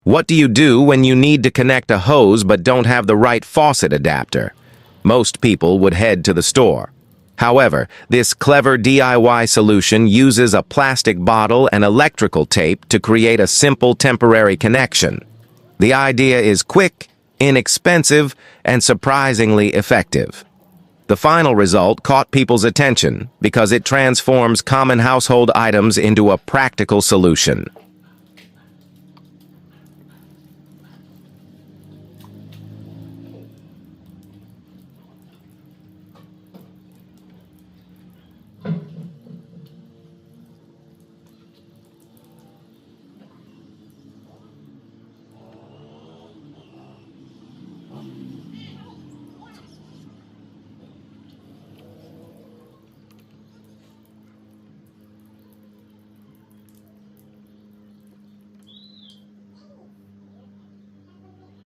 What do you do when you need to connect a hose but don't have the right faucet adapter? Most people would head to the store. However, this clever DIY solution uses a plastic bottle and electrical tape to create a simple temporary connection. The idea is quick, inexpensive, and surprisingly effective. The final result caught people's attention because it transforms common household items into a practical solution.